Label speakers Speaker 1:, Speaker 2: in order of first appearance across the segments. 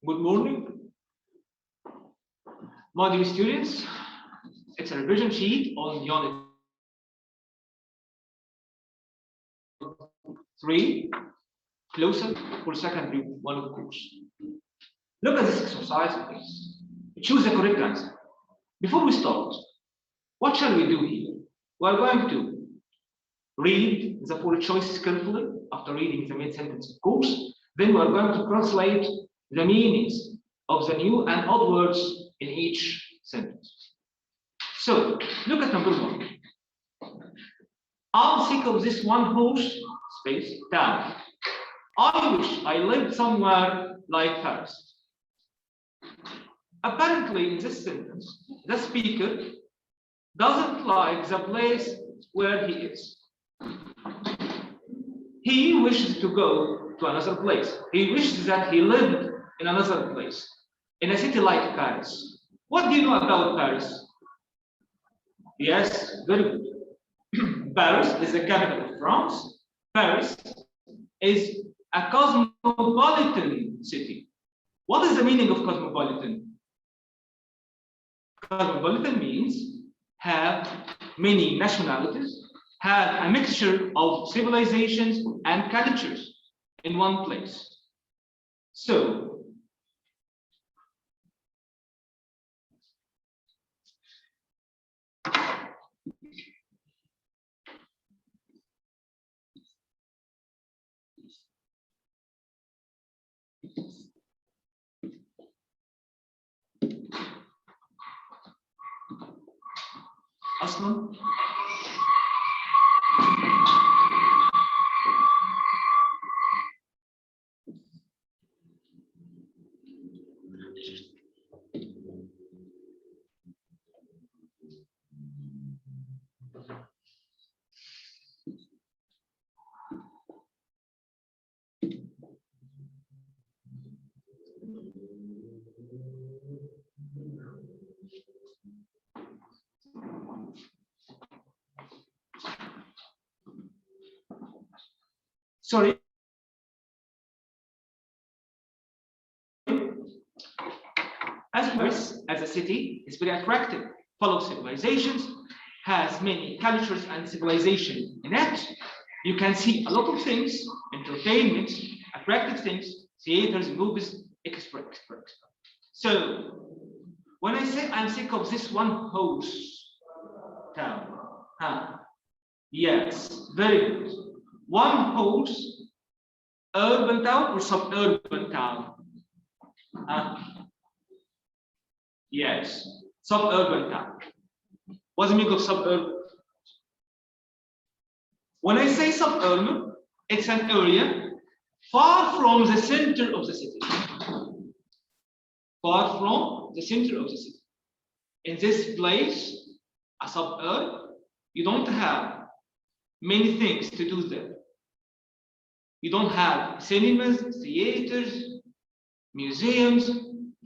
Speaker 1: Good morning, my dear students. It's a revision sheet on unit 3, closer for secondary 1 of course. Look at this exercise, please. Choose the correct answer. Before we start, what shall we do here? We are going to read the 4 choices carefully after reading the main sentence, of course. Then we are going to translate the meanings of the new and odd words in each sentence. So, look at number 1. I'm sick of this one horse space town. I wish I lived somewhere like Paris. Apparently, in this sentence, the speaker doesn't like the place where he is. He wishes to go to another place. He wishes that he lived in another place, in a city like Paris. What do you know about Paris? Yes, very good. Paris is the capital of France. Paris is a cosmopolitan city. What is the meaning of cosmopolitan? Cosmopolitan means have many nationalities, have a mixture of civilizations and cultures in one place. So, أصلاً sorry. As Paris, as a city, is very attractive, full of civilizations, has many cultures and civilization in it. You can see a lot of things, entertainment, attractive things, theaters, movies, etc. So, when I say I'm sick of this one horse town, yes, very good. One horse, urban town or suburban town? Yes, suburban town. What's the meaning of suburban? When I say suburban, it's an area far from the center of the city. Far from the center of the city. In this place, a suburb, you don't have many things to do there. You don't have cinemas, theaters, museums,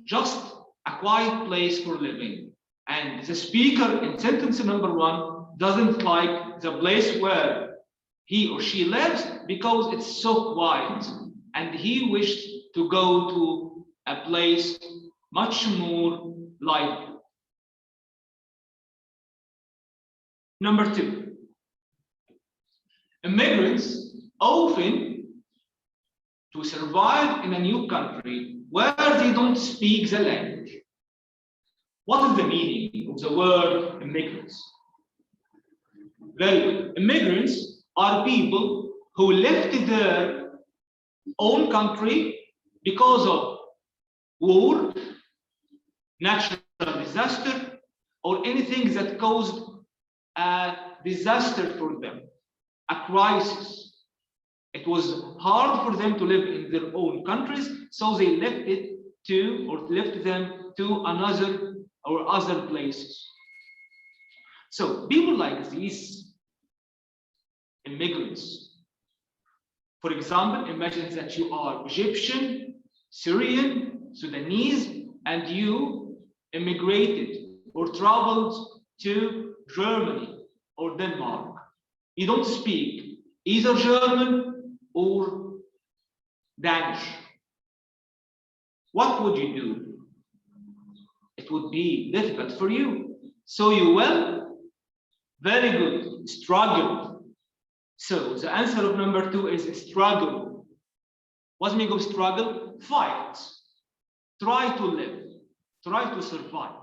Speaker 1: just a quiet place for living. And the speaker in sentence number 1 doesn't like the place where he or she lives because it's so quiet. And he wished to go to a place much more lively. Number 2. Immigrants often, to survive in a new country where they don't speak the language. What is the meaning of the word immigrants? Very good. Immigrants are people who left their own country because of war, natural disaster, or anything that caused a disaster for them, a crisis. It was hard for them to live in their own countries, so they left them to another or other places. So people like these immigrants, for example, imagine that you are Egyptian, Syrian, Sudanese, and you immigrated or traveled to Germany or Denmark. You don't speak either German or Danish. what would you do? It would be difficult for you. So you will, very good, struggle. So the answer of number 2 is struggle. What's the meaning of struggle? Fight. Try to live. Try to survive.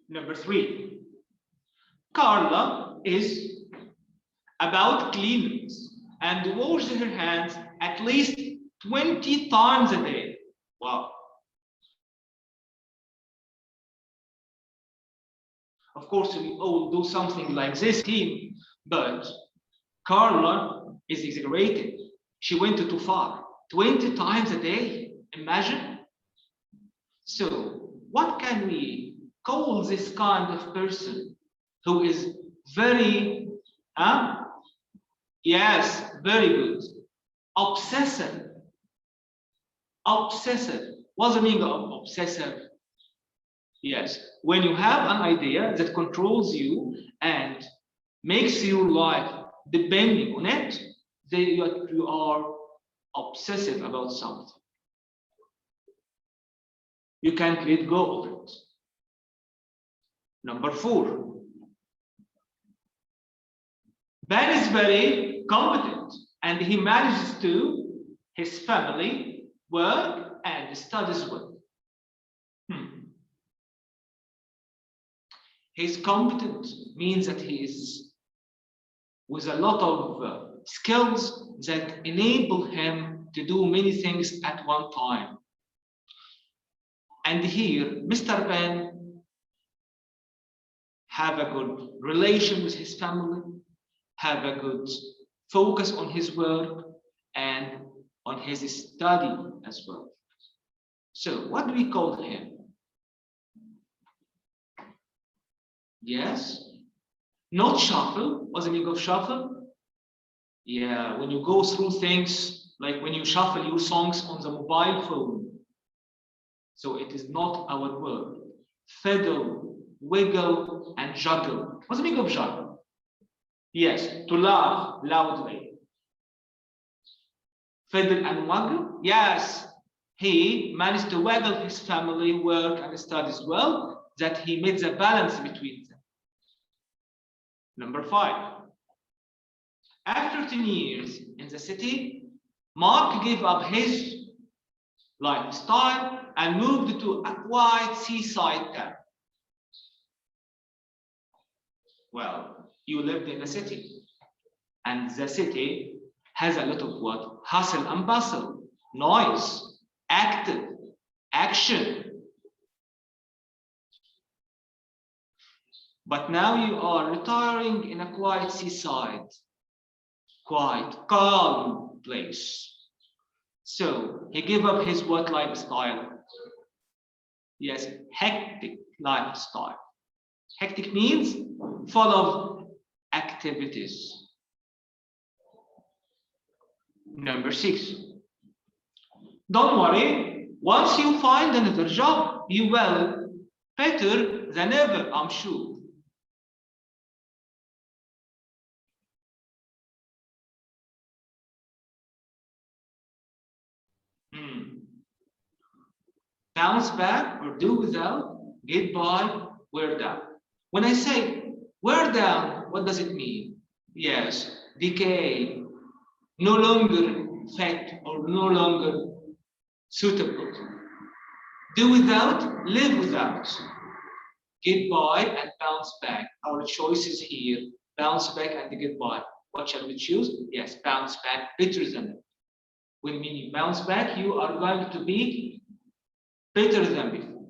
Speaker 1: Number 3. Carla is about cleanliness and washes her hands at least 20 times a day. Wow. Of course, we all do something like this team, but Carla is exaggerated. She went too far. 20 times a day. Imagine. So, what can we call this kind of person who is very, yes, very good, obsessive. Obsessive. What's the meaning of obsessive? Yes, when you have an idea that controls you and makes your life depending on it, then you are obsessive about something. You can't let go of it. Number 4. Ben is very competent and he manages to his family, work, and studies well. He's competent means that he is with a lot of skills that enable him to do many things at one time. And here, Mr. Ben have a good relation with his family, have a good focus on his work and on his study as well. So what do we call him? Yes, not shuffle. What's the meaning of shuffle? Yeah, when you go through things, like when you shuffle your songs on the mobile phone. So it is not our word. Fiddle, wiggle, and juggle. What's the meaning of juggle? Yes, to laugh loudly. Fiddle and waggle? Yes, he managed to waggle his family, work, and studies well, that he made the balance between them. Number 5. After 10 years in the city, Mark gave up his lifestyle and moved to a quiet seaside town. Well, you lived in a city, and the city has a lot of what? Hustle and bustle, noise, active, action. But now you are retiring in a quiet seaside, quiet, calm place. So he gave up his what lifestyle? Yes, hectic lifestyle. Hectic means full of activities. Number 6. Don't worry, once you find another job, you will better than ever, I'm sure. Bounce back or do without, get by, wear down. When I say wear down, what does it mean? Yes, decay, no longer fit or no longer suitable. Do without, live without. Get by and bounce back. Our choices here, bounce back and get by. What shall we choose? Yes, bounce back, better than it. When you bounce back, you are going to be better than before.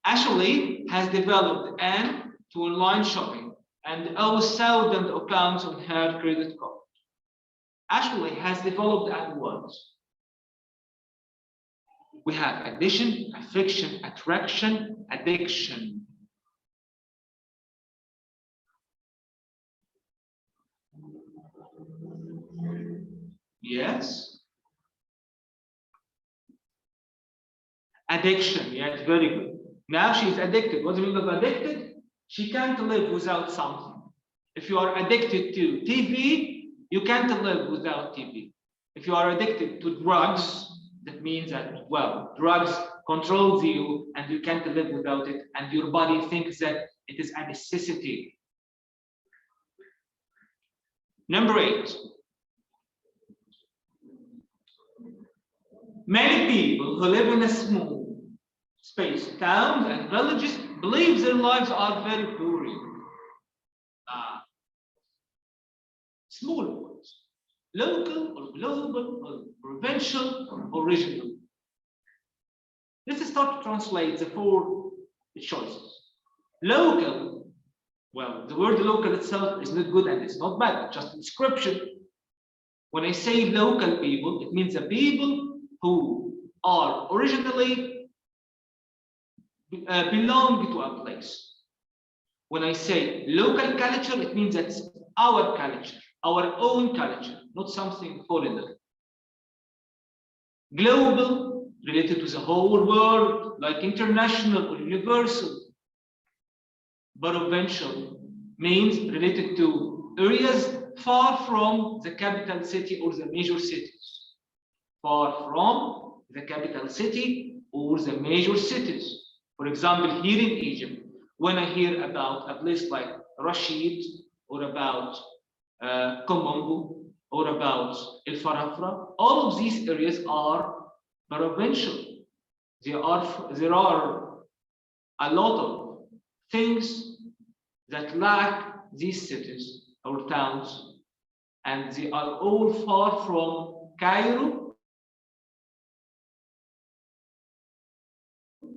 Speaker 1: Ashley has developed an to online shopping and owes thousands of pounds on her credit card. Ashley has developed an what? We have addition, affection, attraction, addiction. Yes. Addiction, yes, very good. Now she's addicted. What do you mean by addicted? She can't live without something. If you are addicted to TV, you can't live without TV. If you are addicted to drugs, that means that, well, drugs controls you and you can't live without it, and your body thinks that it is a necessity. Number 8. Many people who live in a small space, towns and villages, believe their lives are very boring. Small ones, local or global or provincial or regional. Let's start to translate the 4 choices. Local, well, the word local itself is not good and it's not bad, it's just a description. When I say local people, it means the people who are originally belong to a place. When I say local culture, it means that's our culture, our own culture, not something foreign. Global, related to the whole world, like international or universal. Provincial means related to areas far from the capital city or the major cities. Far from the capital city or the major cities. For example, here in Egypt, when I hear about a place like Rashid or about Komombo or about El Farafra, all of these areas are provincial. There are a lot of things that lack these cities or towns, and they are all far from Cairo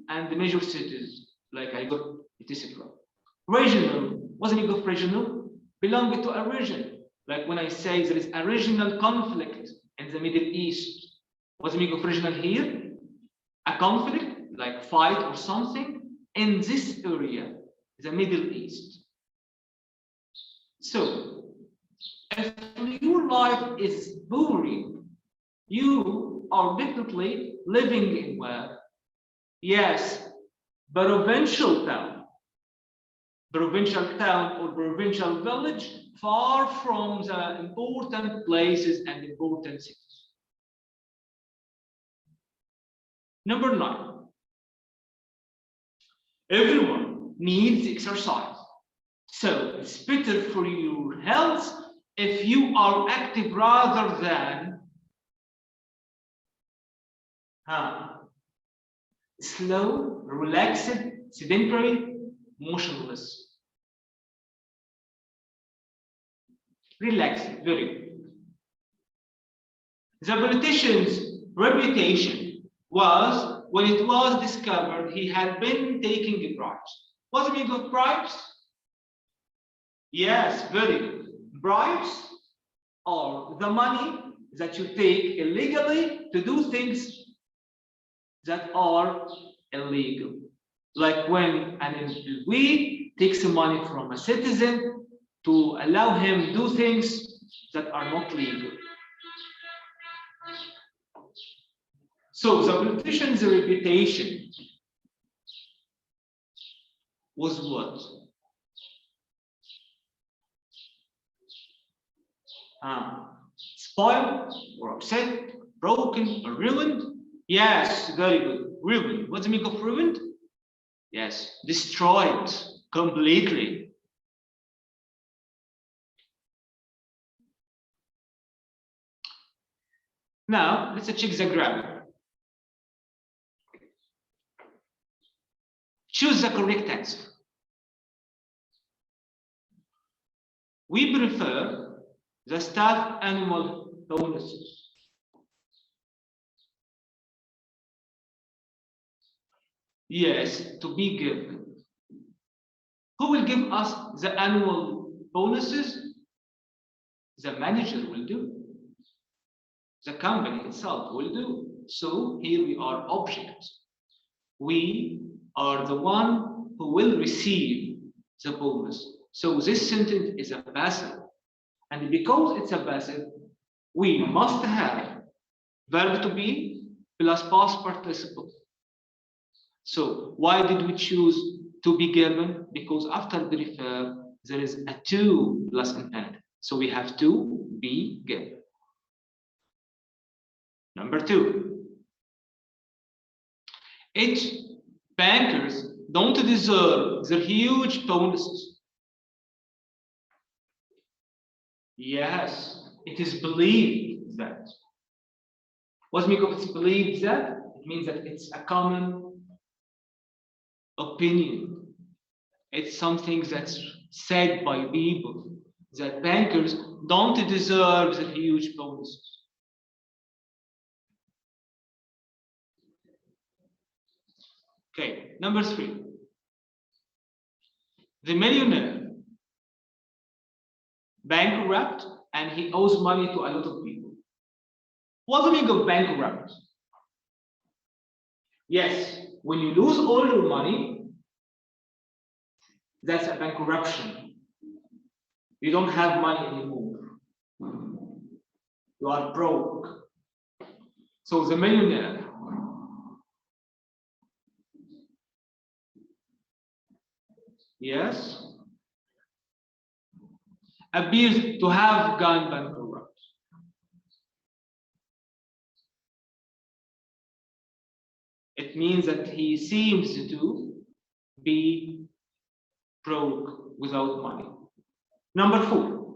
Speaker 1: and the major cities like Cairo, etc. Regional, what's the meaning of regional? Belong to a region. Like when I say there is a regional conflict in the Middle East, what's the meaning of regional here? A conflict, like fight or something, in this area, the Middle East. So, if your life is boring, you are definitely living in where? Yes, provincial town or provincial village, far from the important places and important cities. Number 9. Everyone needs exercise. So it's better for your health if you are active rather than slow, relaxed, sedentary, motionless. Relaxed, very good. The politician's reputation was, when it was discovered he had been taking bribes. What's the meaning of bribes? Yes, very good. Bribes are the money that you take illegally to do things that are illegal. Like when an employee takes money from a citizen to allow him do things that are not legal. So the politician's reputation was what? Spoiled or upset, broken or ruined? Yes, very good. Ruined. What's the meaning of ruined? Yes, destroyed completely. Now, let's check the grammar. Choose the correct answer. We prefer the staff annual bonuses. Yes, to be given. Who will give us the annual bonuses? The manager will do. The company itself will do. So here we are objects. We are the one who will receive the bonus. So this sentence is a passive. And because it's a passive, we must have verb to be plus past participle. So why did we choose to be given? Because after the refer, there is a to plus infinitive. So we have to be given. Number 2. Bankers don't deserve their huge bonuses. Yes, it is believed that. What means it's believed that? It means that it's a common opinion. It's something that's said by people that bankers don't deserve the huge bonuses. Okay, number 3. The millionaire bankrupt and he owes money to a lot of people. What do you mean of bankrupt? Yes, when you lose all your money, that's a bankruption. You don't have money anymore. You are broke. So the millionaire appears to have gone bankrupt. It means that he seems to be broke without money. Number 4.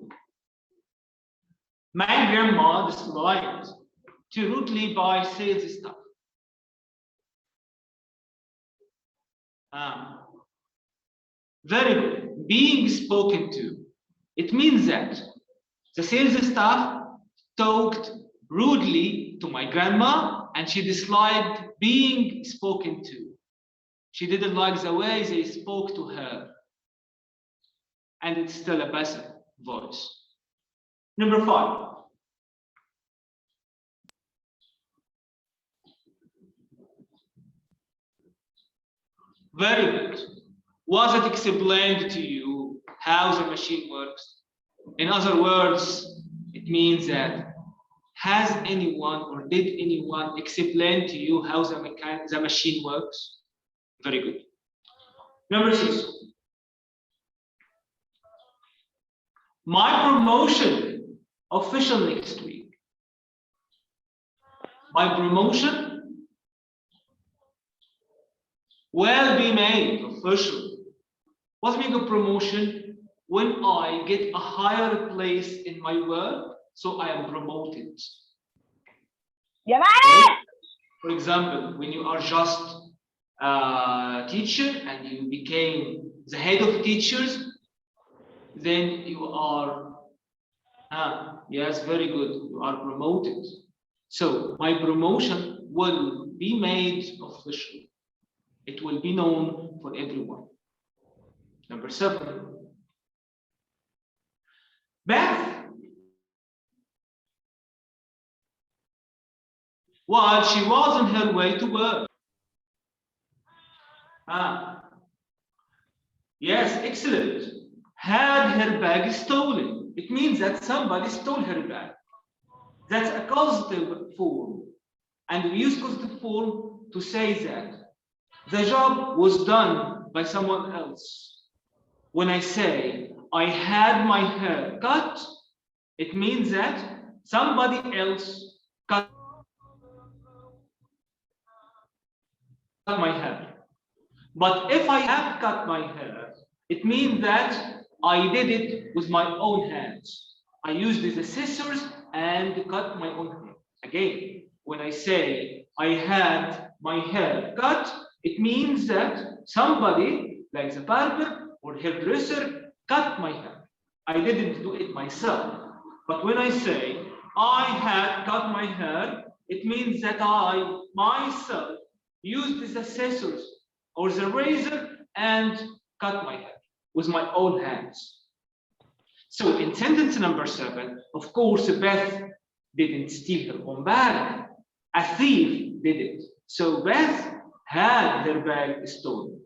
Speaker 1: My grandma disliked to rudely buy sales stuff. Very good. Being spoken to. It means that the sales staff talked rudely to my grandma and she disliked being spoken to. She didn't like the way they spoke to her. And it's still a passive voice. Number 5. Very good. Was it explained to you how the machine works? In other words, it means that has anyone or did anyone explain to you how the machine works? Very good. Number 6. My promotion official next week. My promotion will be made official. What means of promotion? When I get a higher place in my work, so I am promoted. For example, when you are just a teacher and you became the head of teachers, then you are, yes, very good, you are promoted. So my promotion will be made official. It will be known for everyone. Number 7. Beth, while she was on her way to work. Yes, excellent. Had her bag stolen. It means that somebody stole her bag. That's a causative form. And we use causative form to say that the job was done by someone else. When I say I had my hair cut, it means that somebody else cut my hair. But if I have cut my hair, it means that I did it with my own hands. I used the scissors and cut my own hair. Again, when I say I had my hair cut, it means that somebody, like the barber or hairdresser, cut my hair. I didn't do it myself. But when I say I had cut my hair, it means that I myself used the scissors or the razor and cut my hair with my own hands. So in sentence number 7, of course, Beth didn't steal her own bag. A thief did it. So Beth had her bag stolen.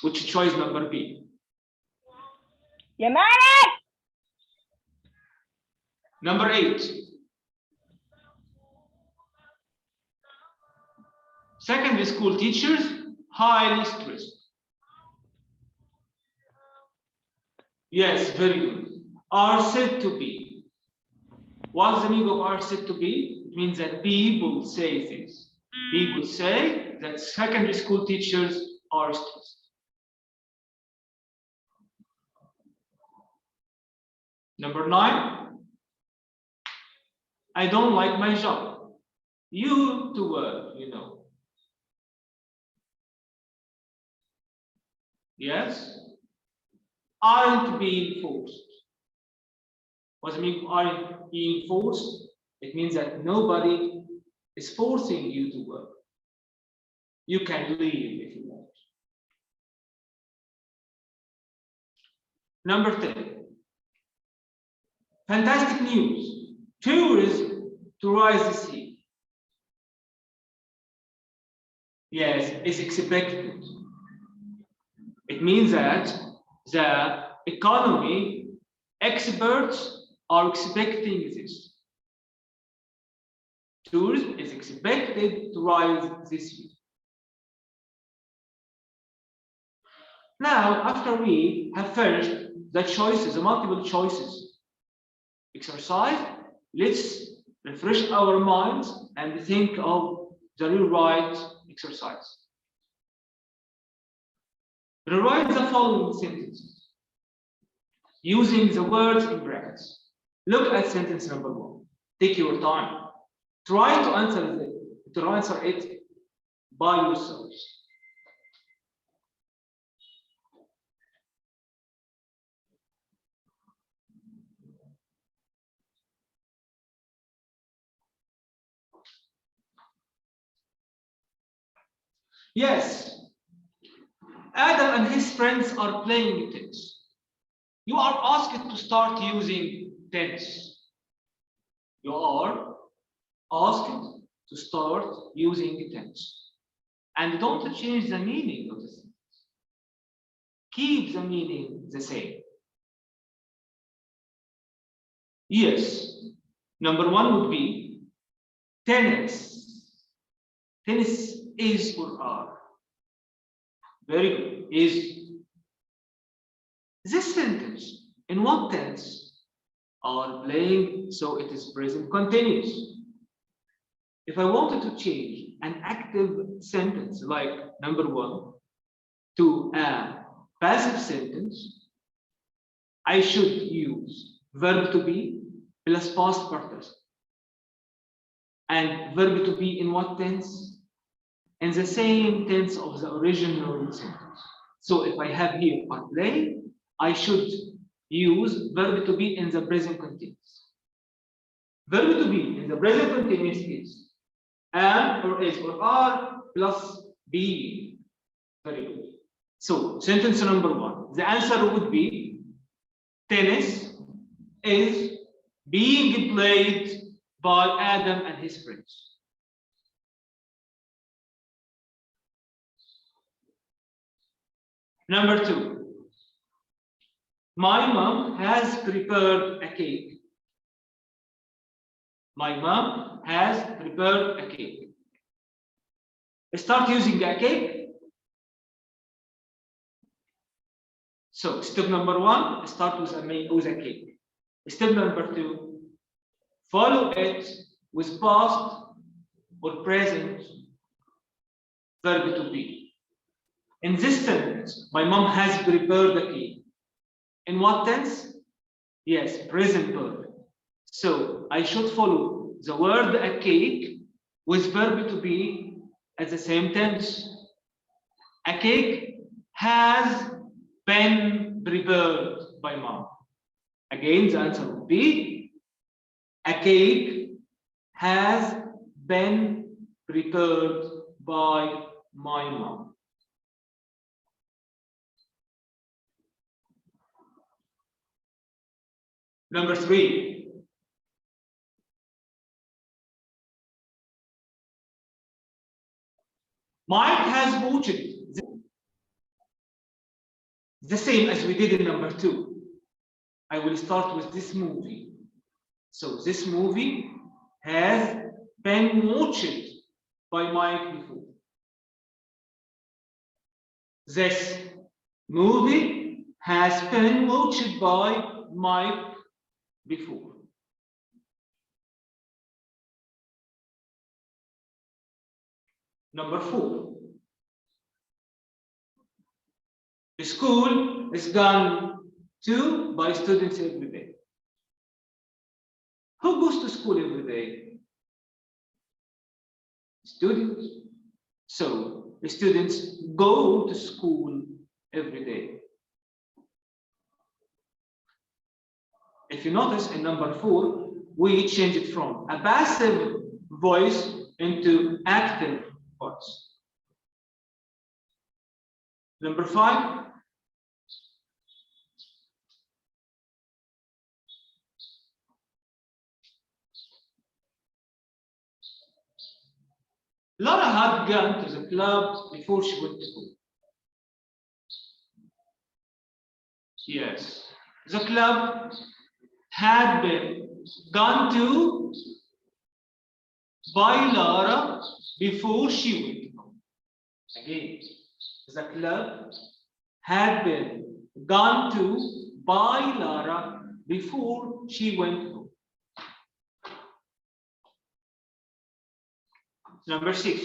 Speaker 1: Which choice number B? Number 8. Secondary school teachers, highly stressed. Yes, very good. Are said to be. What's the meaning of are said to be? It means that people say things. People say that secondary school teachers are stressed. Number 9, I don't like my job. You to work, you know. Yes? Aren't being forced. What does it mean aren't being forced? It means that nobody is forcing you to work. You can leave if you want. Number 10. Fantastic news. Tourism to rise this year. Yes, it's expected. It means that the economy experts are expecting this. Tourism is expected to rise this year. Now, after we have finished the choices, the multiple choices exercise, let's refresh our minds and think of the rewrite exercise. Rewrite the following sentences using the words in brackets. Look at sentence number 1. Take your time. Try to answer it by yourselves. Yes, Adam and his friends are playing tennis. You are asked to start using tense. You are asked to start using tense. And don't change the meaning of the sentence. Keep the meaning the same. Yes. Number 1 would be tennis. Tennis is or are. Very good. Is. This sentence, in what tense? Are playing, so it is present continuous. If I wanted to change an active sentence like number 1 to a passive sentence, I should use verb to be plus past participle. And verb to be in what tense? In the same tense of the original sentence. So if I have here are playing, I should use verb to be in the present continuous. Verb to be in the present continuous is am or is or are plus being. Very good. So sentence number 1. The answer would be tennis is being played by Adam and his friends. Number 2. My mom has prepared a cake. My mom has prepared a cake. Start using a cake. So step number 1, start with a cake. Step number 2, follow it with past or present verb to be. In this sentence, my mom has prepared a cake. In what tense? Yes, present verb. So I should follow the word a cake with verb to be at the same tense. A cake has been prepared by mom. Again, the answer would be a cake has been prepared by my mom. Number 3. Mike has watched the same as we did in number 2. I will start with this movie. So this movie has been watched by Mike before. This movie has been watched by Mike before. Number 4. The school is gone to by students every day. Who goes to school every day? Students. So the students go to school every day. If you notice in number 4, we change it from a passive voice into active voice. Number 5. Laura had gone to the club before she went to school. Yes, the club had been gone to by Laura before she went to school. Again, the club had been gone to by Laura before she went to school. Number 6.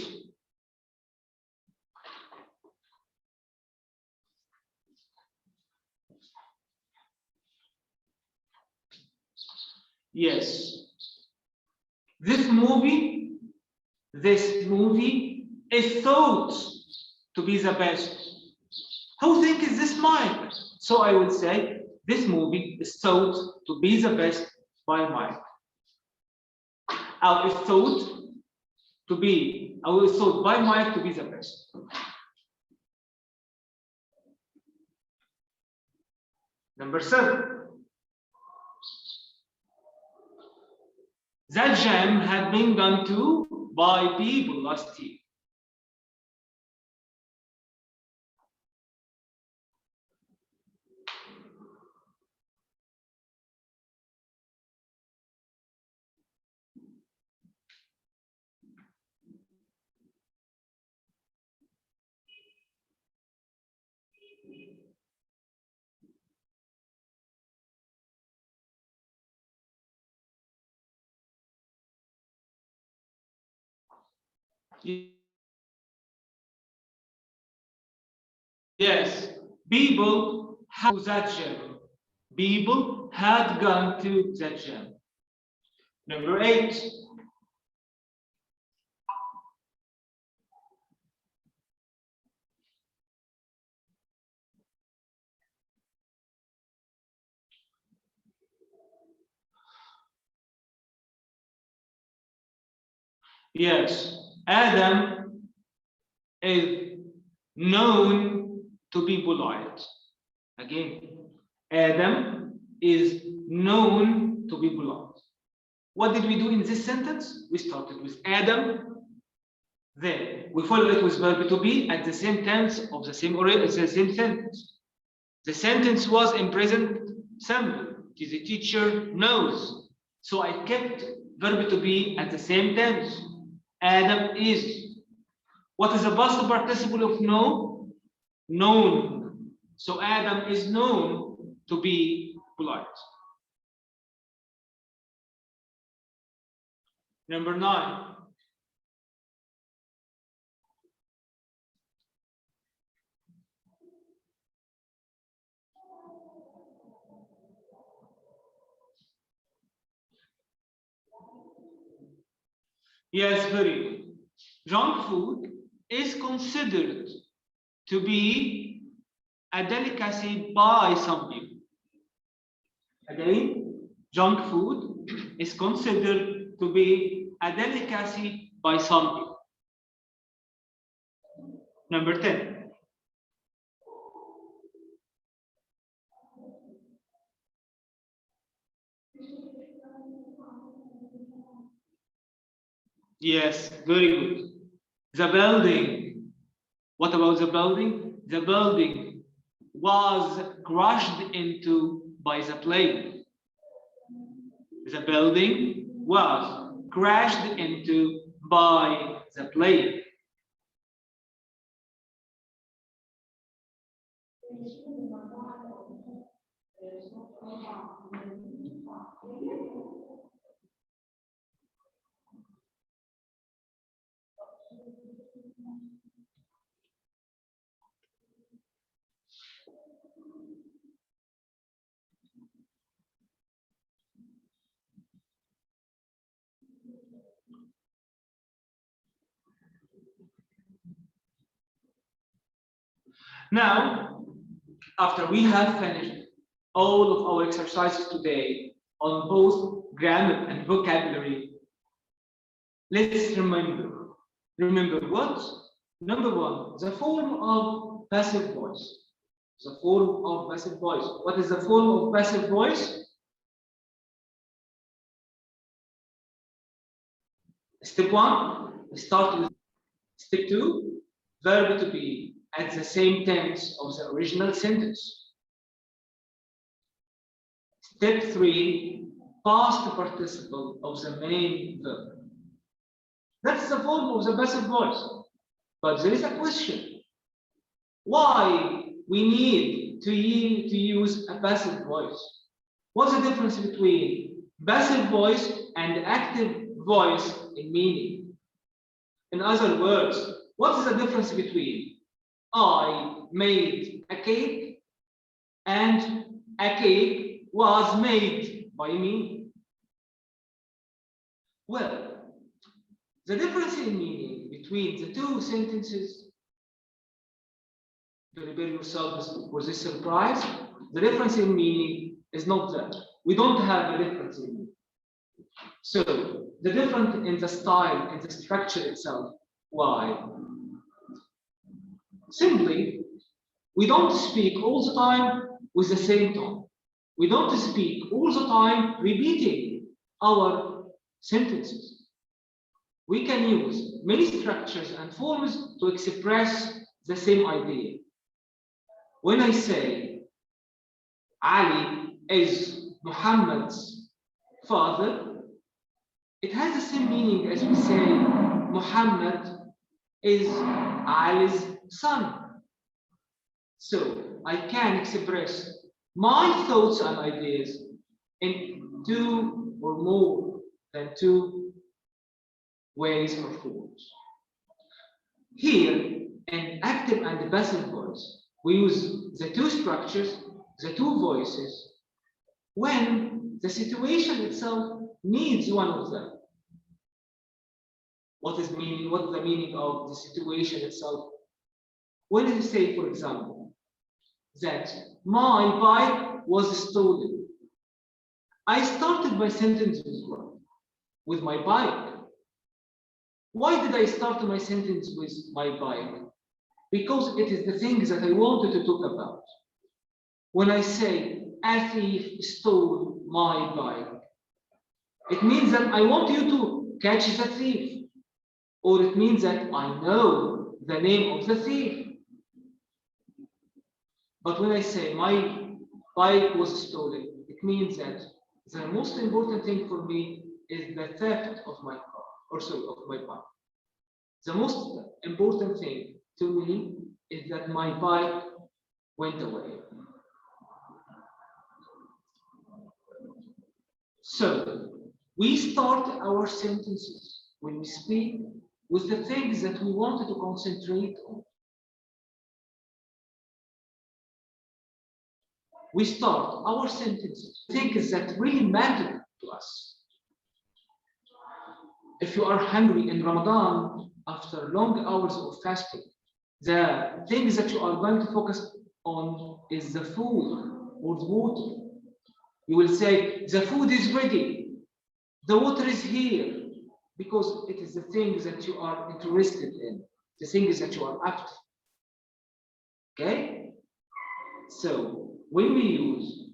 Speaker 1: Yes, this movie is thought to be the best. Who think is this Mike? So I will say this movie is thought to be the best by Mike. I was thought by Mike to be the best. Number 7. That jam had been gone to by people last year. Yes, people had that jam. People had gone to that jam. Number 8. Yes, Adam is known to be polite. Again, Adam is known to be polite. What did we do in this sentence? We started with Adam, then we follow it with verb to be at the same tense of the same sentence. The sentence was in present simple. It is the teacher knows. So I kept verb to be at the same tense. Adam is. What is the past participle of know? Known. So Adam is known to be polite. Number 9. Yes, very good. Junk food is considered to be a delicacy by some people. Again, junk food is considered to be a delicacy by some people. Number 10. Yes, very good. The building. What about the building? The building was crushed into by the plane. The building was crashed into by the plane. Now, after we have finished all of our exercises today on both grammar and vocabulary, let's remember. Remember what? Number one, the form of passive voice. The form of passive voice. What is the form of passive voice? Step one, we start with step two, verb to be at the same tense of the original sentence. Step three, past participle of the main verb. That's the form of the passive voice. But there is a question. Why we need to use a passive voice? What's the difference between passive voice and active voice in meaning? In other words, what is the difference between I made a cake and a cake was made by me? Well, the difference in meaning between the two sentences, prepare yourselves for this surprise. The difference in meaning is not that. We don't have a difference in meaning. So, the difference in the style, in the structure itself. Why? Simply, we don't speak all the time with the same tone. We don't speak all the time repeating our sentences. We can use many structures and forms to express the same idea. When I say Ali is Muhammad's father, it has the same meaning as we say Muhammad is Ali's son. So I can express my thoughts and ideas in two or more than two ways or forms. Here, in active and passive voice, we use the two structures, the two voices, when the situation itself needs one of them. What is the meaning of the situation itself? When you say, for example, that my bike was stolen, I started my sentence with my bike. Why did I start my sentence with my bike? Because it is the things that I wanted to talk about. When I say a thief stole my bike, it means that I want you to catch the thief, or it means that I know the name of the thief. But when I say my bike was stolen, it means that the most important thing for me is the theft of my car, or sorry, of my bike. The most important thing to me is that my bike went away. So we start our sentences when we speak with the things that we wanted to concentrate on. We start our sentences with things that really matter to us. If you are hungry in Ramadan after long hours of fasting, the things that you are going to focus on is the food or the water. You will say, the food is ready, the water is here, because it is the things that you are interested in, the things that you are after. Okay? So, when we use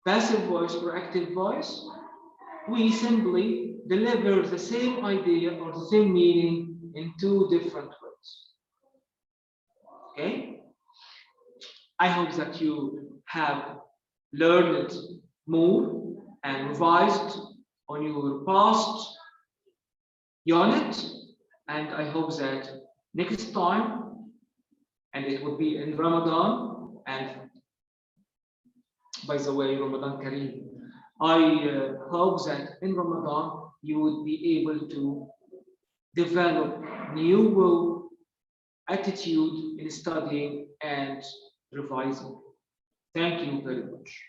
Speaker 1: passive voice or active voice, we simply deliver the same idea or the same meaning in two different ways. Okay? I hope that you have learned more and revised on your past unit, and I hope that next time, and it will be in Ramadan, and by the way, Ramadan Kareem, I hope that in Ramadan you would be able to develop new attitude in studying and revising. Thank you very much.